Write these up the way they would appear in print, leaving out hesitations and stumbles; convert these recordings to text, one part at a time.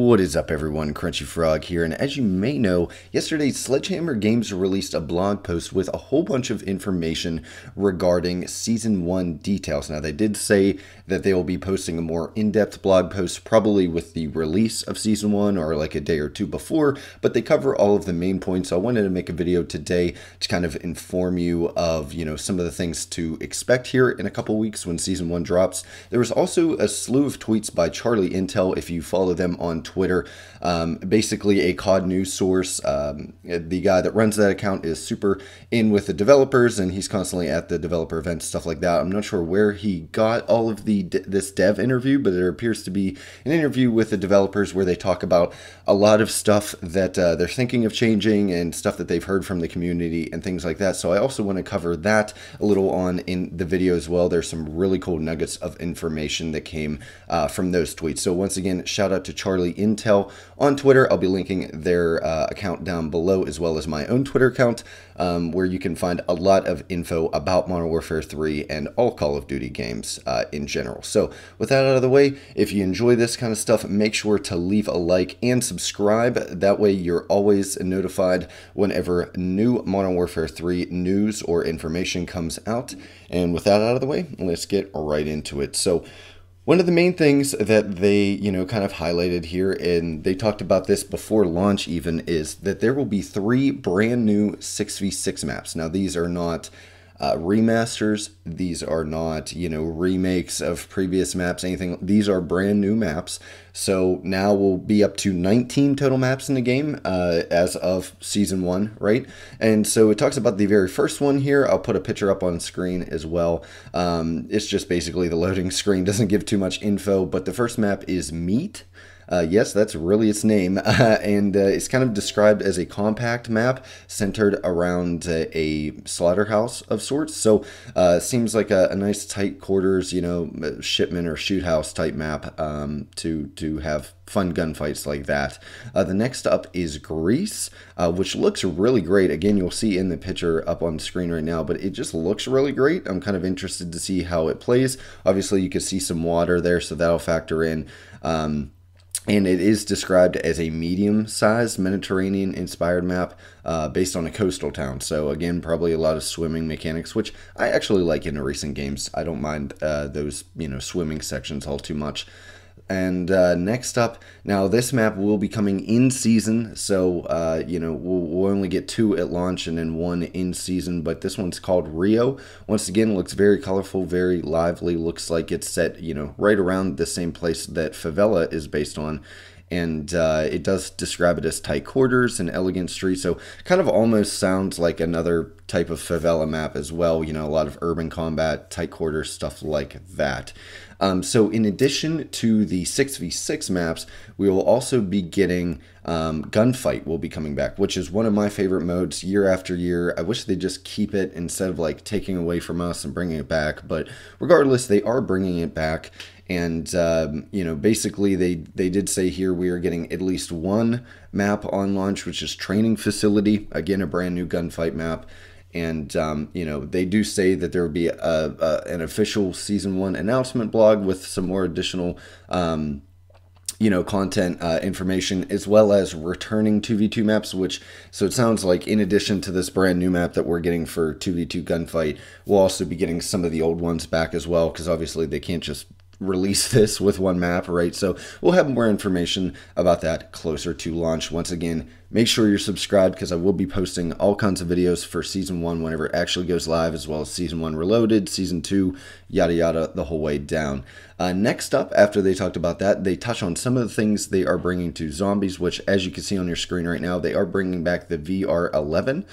What is up, everyone? Crunchy Frog here, and as you may know, yesterday Sledgehammer Games released a blog post with a whole bunch of information regarding Season 1 details. Now, they did say that they will be posting a more in-depth blog post probably with the release of Season 1 or like a day or two before, but they cover all of the main points. So I wanted to make a video today to kind of inform you of, some of the things to expect here in a couple weeks when Season 1 drops. There was also a slew of tweets by Charlie Intel, if you follow them on Twitter, basically a COD news source. The guy that runs that account is super in with the developers, and he's constantly at the developer events, stuff like that. I'm not sure where he got all of this dev interview, but there appears to be an interview with the developers where they talk about a lot of stuff that they're thinking of changing and stuff that they've heard from the community and things like that. So I also want to cover that a little on in the video as well. There's some really cool nuggets of information that came from those tweets. So once again, shout out to Charlie Intel on Twitter. I'll be linking their account down below, as well as my own Twitter account, where you can find a lot of info about Modern Warfare 3 and all Call of Duty games in general. So with that out of the way, if you enjoy this kind of stuff, make sure to leave a like and subscribe. That way you're always notified whenever new Modern Warfare 3 news or information comes out. And with that out of the way, let's get right into it. So one of the main things that they, kind of highlighted here, and they talked about this before launch even, is that there will be 3 brand new 6v6 maps. Now, these are not remasters. These are not, remakes of previous maps, anything. These are brand new maps. So now we'll be up to 19 total maps in the game as of Season 1, right? And so it talks about the very first one here. I'll put a picture up on screen as well. It's just basically the loading screen. Doesn't give too much info, but the first map is Meat. Yes, that's really its name, and it's kind of described as a compact map centered around a slaughterhouse of sorts. So seems like a nice tight quarters, shipment or shoot house type map to have fun gunfights like that. The next up is Greece, which looks really great. Again, you'll see in the picture up on the screen right now, but it just looks really great. I'm kind of interested to see how it plays. Obviously, you can see some water there, so that'll factor in. And it is described as a medium-sized Mediterranean-inspired map based on a coastal town. So again, probably a lot of swimming mechanics, which I actually like in the recent games. I don't mind those, swimming sections all too much. And next up, now this map will be coming in season, so we'll only get 2 at launch and then 1 in season, but this one's called Rio. Once again, looks very colorful, very lively, looks like it's set, right around the same place that Favela is based on. And it does describe it as tight quarters and elegant streets, so kind of almost sounds like another type of favela map as well. A lot of urban combat, tight quarters, stuff like that. So in addition to the 6v6 maps, we will also be getting gunfight will be coming back, which is one of my favorite modes year after year. I wish they'd just keep it instead of like taking away from us and bringing it back, but regardless, they are bringing it back. And, basically they did say here we are getting at least 1 map on launch, which is Training Facility. Again, a brand new gunfight map. And, they do say that there will be an official Season 1 announcement blog with some more additional, content information, as well as returning 2v2 maps, so it sounds like in addition to this brand new map that we're getting for 2v2 gunfight, we'll also be getting some of the old ones back as well, because obviously they can't just release this with 1 map, right? So we'll have more information about that closer to launch. Once again, make sure you're subscribed, because I will be posting all kinds of videos for Season 1 whenever it actually goes live, as well as Season 1 Reloaded, Season 2, yada yada, the whole way down. Next up, after they talked about that, they touch on some of the things they are bringing to zombies, which, as you can see on your screen right now, they are bringing back the VR-11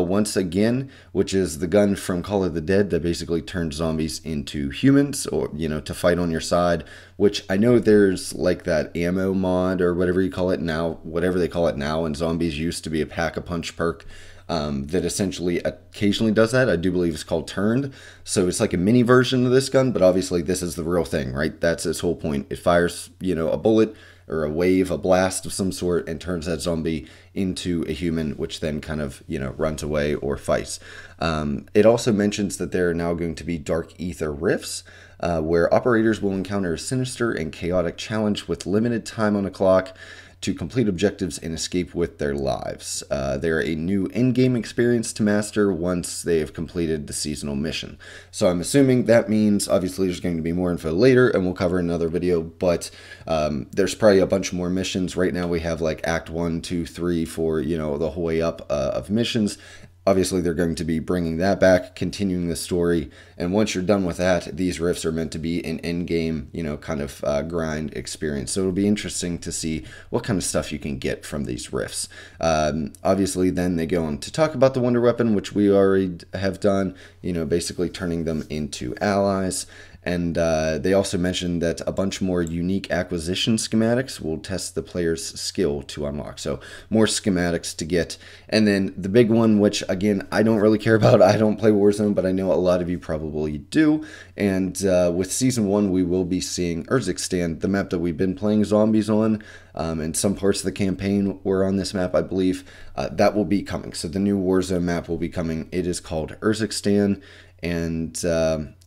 once again, which is the gun from Call of the Dead that basically turns zombies into humans, or, to fight on your side, which I know there's like that ammo mod or whatever you call it now, whatever they call it now, and zombies used to be a pack-a-punch perk that essentially occasionally does that. I do believe it's called Turned. So it's like a mini version of this gun, but obviously this is the real thing, right? That's its whole point. It fires, a bullet or a wave, a blast of some sort, and turns that zombie into a human, which then kind of, runs away or fights. It also mentions that there are now going to be dark ether rifts, where operators will encounter a sinister and chaotic challenge with limited time on the clock to complete objectives and escape with their lives. They're a new in-game experience to master once they have completed the seasonal mission. So I'm assuming that means, obviously there's going to be more info later and we'll cover another video, but there's probably a bunch more missions. Right now we have like Act 1, 2, 3, 4, the whole way up of missions. Obviously, they're going to be bringing that back, continuing the story, and once you're done with that, these rifts are meant to be an end-game, kind of grind experience. So it'll be interesting to see what kind of stuff you can get from these rifts. Obviously, then they go on to talk about the Wonder Weapon, which we already have done, basically turning them into allies. And they also mentioned that a bunch more unique acquisition schematics will test the player's skill to unlock. So more schematics to get. And then the big one, which again, I don't really care about. I don't play Warzone, but I know a lot of you probably do. And with Season 1, we will be seeing Urzikstan, the map that we've been playing zombies on. And some parts of the campaign were on this map, I believe. That will be coming. So the new Warzone map will be coming. It is called Urzikstan. And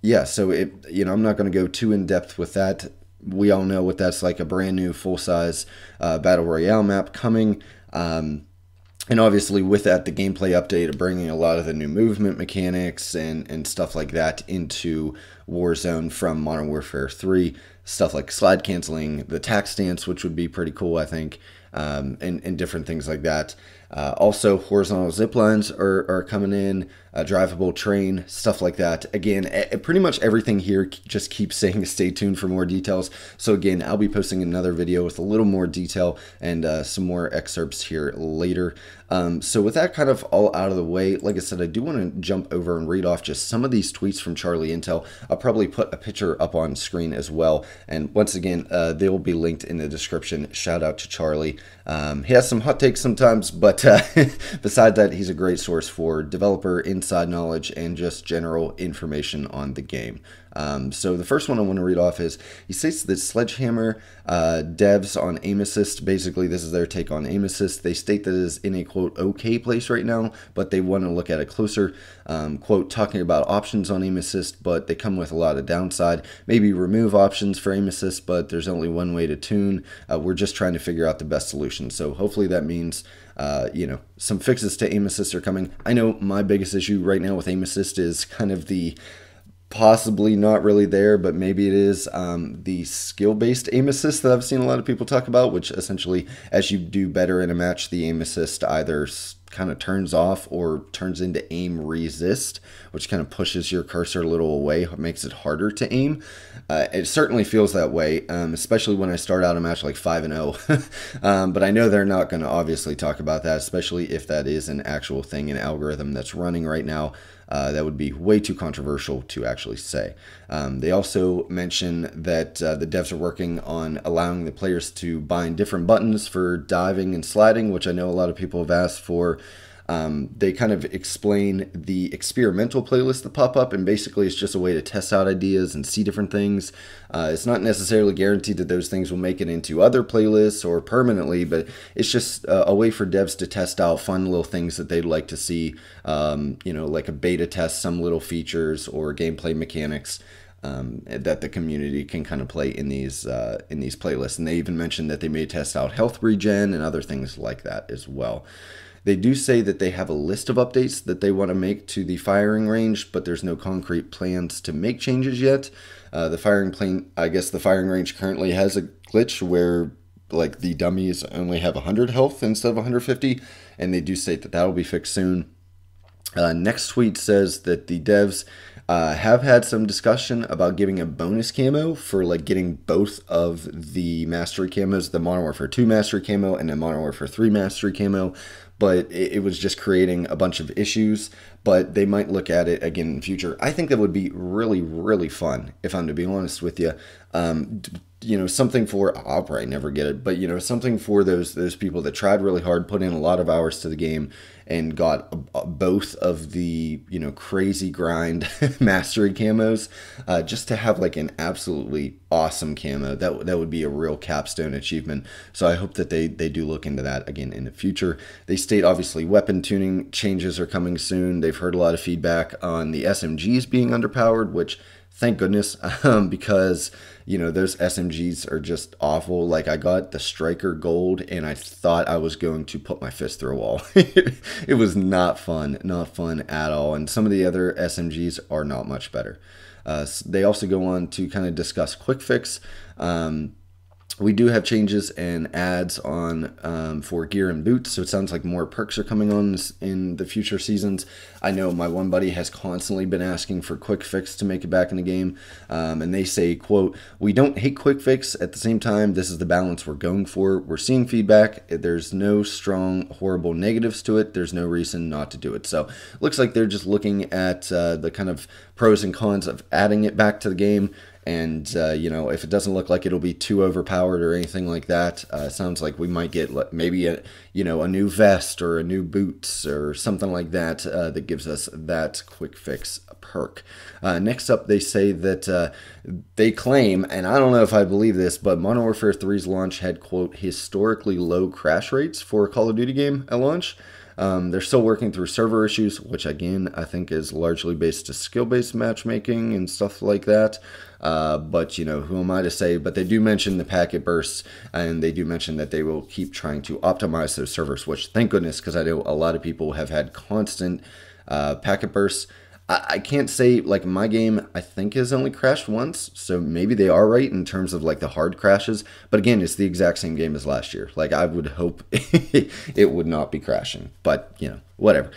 yeah, so I'm not going to go too in depth with that. We all know what that's like, a brand new full-size Battle Royale map coming. And obviously with that, the gameplay update, bringing a lot of the new movement mechanics and stuff like that into Warzone from Modern Warfare 3. Stuff like slide canceling, the tac stance, which would be pretty cool, I think, and different things like that. Also, horizontal zip lines are coming in, a drivable train, stuff like that. Again, pretty much everything here just keeps saying stay tuned for more details. So again, I'll be posting another video with a little more detail and some more excerpts here later. So with that kind of all out of the way, like I said, I do want to jump over and read off just some of these tweets from Charlie Intel. I'll probably put a picture up on screen as well. And once again, they will be linked in the description. Shout out to Charlie. He has some hot takes sometimes, but besides that, he's a great source for developer inside knowledge and just general information on the game. So the first one I want to read off is, he states that Sledgehammer devs on aim assist, basically this is their take on aim assist. They state that it is in a quote okay place right now, but they want to look at it closer. Quote, talking about options on aim assist, but they come with a lot of downside. Maybe remove options for aim assist, but there's only one way to tune. We're just trying to figure out the best solution. So hopefully that means some fixes to aim assist are coming. I know my biggest issue right now with aim assist is kind of the possibly not really there, but maybe it is the skill-based aim assist that I've seen a lot of people talk about, which essentially, as you do better in a match, the aim assist either kind of turns off or turns into aim resist, which kind of pushes your cursor a little away, makes it harder to aim. It certainly feels that way, especially when I start out a match like 5-0. But I know they're not going to obviously talk about that, especially if that is an actual thing, an algorithm that's running right now. That would be way too controversial to actually say. They also mention that the devs are working on allowing the players to bind different buttons for diving and sliding, which I know a lot of people have asked for. They kind of explain the experimental playlists that pop up, and basically it's just a way to test out ideas and see different things. It's not necessarily guaranteed that those things will make it into other playlists or permanently, but it's just a way for devs to test out fun little things that they'd like to see, like a beta test, some little features or gameplay mechanics that the community can kind of play in these playlists. And they even mentioned that they may test out health regen and other things like that as well. They do say that they have a list of updates that they want to make to the firing range, but there's no concrete plans to make changes yet. The firing range currently has a glitch where like the dummies only have 100 health instead of 150, and they do state that that will be fixed soon. Next tweet says that the devs have had some discussion about giving a bonus camo for like getting both of the mastery camos, the Modern Warfare 2 mastery camo and the Modern Warfare 3 mastery camo, but it was just creating a bunch of issues. But they might look at it again in the future. I think that would be really, really fun, if I'm to be honest with you. Something for, I'll probably never get it, but something for those people that tried really hard, put in a lot of hours to the game, and got both of the, crazy grind mastery camos, just to have like an absolutely awesome camo. That would be a real capstone achievement. So I hope that they do look into that again in the future. They state obviously weapon tuning changes are coming soon. They've heard a lot of feedback on the SMGs being underpowered, which thank goodness, because those SMGs are just awful. Like, I got the Striker Gold and I thought I was going to put my fist through a wall. It was not fun at all. And some of the other SMGs are not much better. They also go on to kind of discuss quick fix. We do have changes and ads on for gear and boots, so it sounds like more perks are coming on in the future seasons. I know my one buddy has constantly been asking for quick fix to make it back in the game, and they say, quote, "We don't hate quick fix. At the same time, this is the balance we're going for. We're seeing feedback. There's no strong, horrible negatives to it. There's no reason not to do it." So it looks like they're just looking at the kind of pros and cons of adding it back to the game. And, if it doesn't look like it'll be too overpowered or anything like that, it sounds like we might get maybe a new vest or a new boots or something like that that gives us that quick fix perk. Next up, they say that they claim, and I don't know if I believe this, but Modern Warfare 3's launch had, quote, historically low crash rates for a Call of Duty game at launch. They're still working through server issues, which again, I think is largely based to skill-based matchmaking and stuff like that. But, who am I to say? But they do mention the packet bursts, and they do mention that they will keep trying to optimize those servers, which thank goodness, because I know a lot of people have had constant packet bursts. I can't say, like, my game, I think, has only crashed once, so maybe they are right in terms of, like, the hard crashes, but again, it's the exact same game as last year. Like, I would hope it would not be crashing, but, whatever.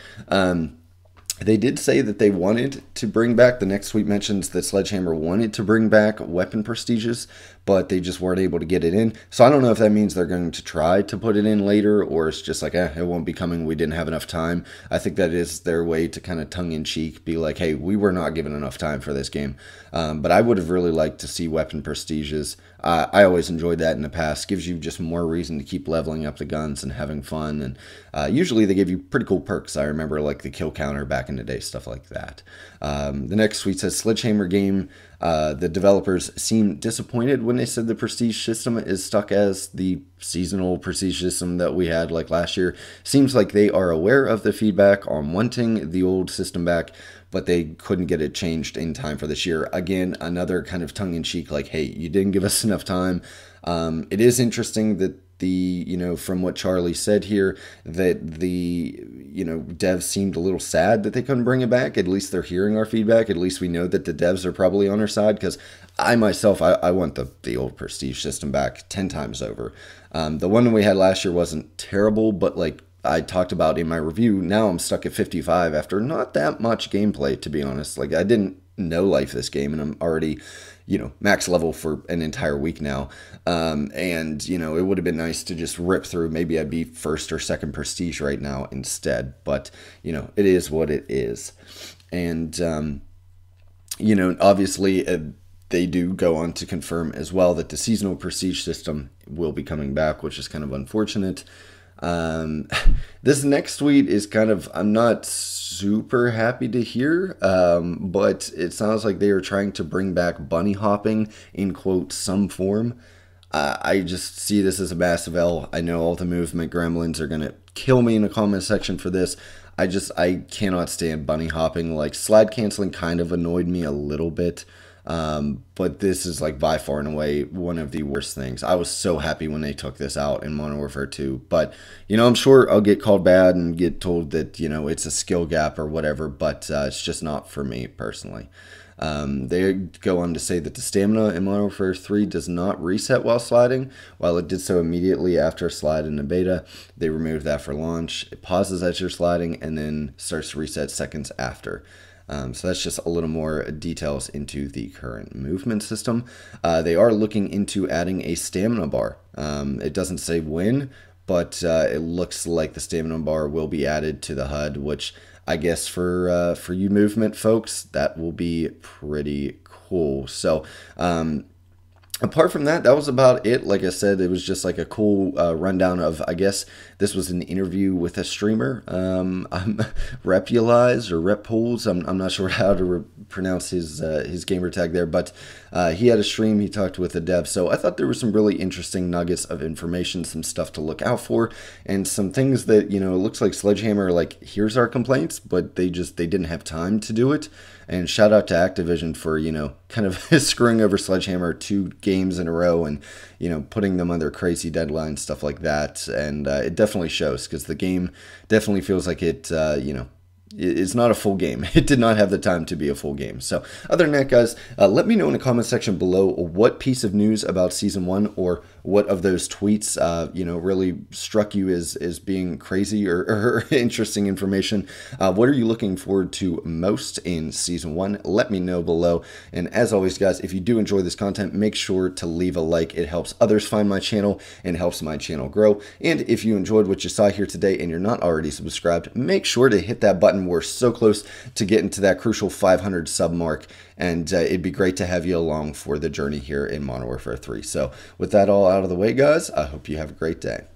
They did say that they wanted to bring back, the next tweet mentions that Sledgehammer wanted to bring back weapon prestiges, but they just weren't able to get it in. So I don't know if that means they're going to try to put it in later, or it's just like, it won't be coming, we didn't have enough time. I think that is their way to kind of tongue-in-cheek be like, hey, we were not given enough time for this game. But I would have really liked to see weapon prestiges. I always enjoyed that in the past. Gives you just more reason to keep leveling up the guns and having fun. And usually they give you pretty cool perks. I remember like the kill counter back in the day, stuff like that. The next tweet says, Sledgehammer game, the developers seem disappointed when they said the prestige system is stuck as the seasonal prestige system that we had like last year. Seems like they are aware of the feedback on wanting the old system back, but they couldn't get it changed in time for this year. Again, another kind of tongue-in-cheek, like, hey, you didn't give us enough time. It is interesting that from what Charlie said here, that the, devs seemed a little sad that they couldn't bring it back. At least they're hearing our feedback. At least we know that the devs are probably on our side, because I myself, I want the old prestige system back 10 times over. The one we had last year wasn't terrible, but like I talked about in my review, now I'm stuck at 55 after not that much gameplay, to be honest. Like, I didn't know life this game, and I'm already, max level for an entire week now. And, it would have been nice to just rip through. Maybe I'd be first or second prestige right now instead. But, it is what it is. And, obviously, they do go on to confirm as well that the seasonal prestige system will be coming back, which is kind of unfortunate. This next tweet is kind of, I'm not super happy to hear, but it sounds like they are trying to bring back bunny hopping in, quote, some form. I just see this as a massive L. I know all the movement gremlins are going to kill me in the comment section for this. I cannot stand bunny hopping. Like, slide canceling kind of annoyed me a little bit. But this is like by far and away one of the worst things. I was so happy when they took this out in Modern Warfare 2, but I'm sure I'll get called bad and get told that, it's a skill gap or whatever, but it's just not for me personally. They go on to say that the stamina in Modern Warfare 3 does not reset while sliding. While it did so immediately after a slide in the beta, they removed that for launch. It pauses as you're sliding and then starts to reset seconds after. So that's just a little more details into the current movement system. They are looking into adding a stamina bar. It doesn't say when, but it looks like the stamina bar will be added to the HUD, which I guess for you movement folks, that will be pretty cool. So Apart from that, that was about it. Like I said, it was just like a cool rundown of, I guess this was an interview with a streamer, Repulize or Repules. I'm not sure how to pronounce his gamer tag there, but he had a stream. He talked with a dev, so I thought there were some really interesting nuggets of information, some stuff to look out for, and some things that, you know, it looks like Sledgehammer, like, here's our complaints, but they didn't have time to do it. And shout out to Activision for, you know, kind of screwing over Sledgehammer 2 games in a row and, you know, putting them under crazy deadlines, stuff like that. And it definitely shows because the game definitely feels like it, you know, it's not a full game. It did not have the time to be a full game. So other than that, guys, let me know in the comment section below what piece of news about Season 1 or what of those tweets, you know, really struck you as being crazy or interesting information. What are you looking forward to most in Season 1? Let me know below. And as always, guys, if you do enjoy this content, make sure to leave a like. It helps others find my channel and helps my channel grow. And if you enjoyed what you saw here today and you're not already subscribed, make sure to hit that button. We're so close to getting to that crucial 500 sub mark, and it'd be great to have you along for the journey here in Modern Warfare 3. So with that all out of the way, guys, I hope you have a great day.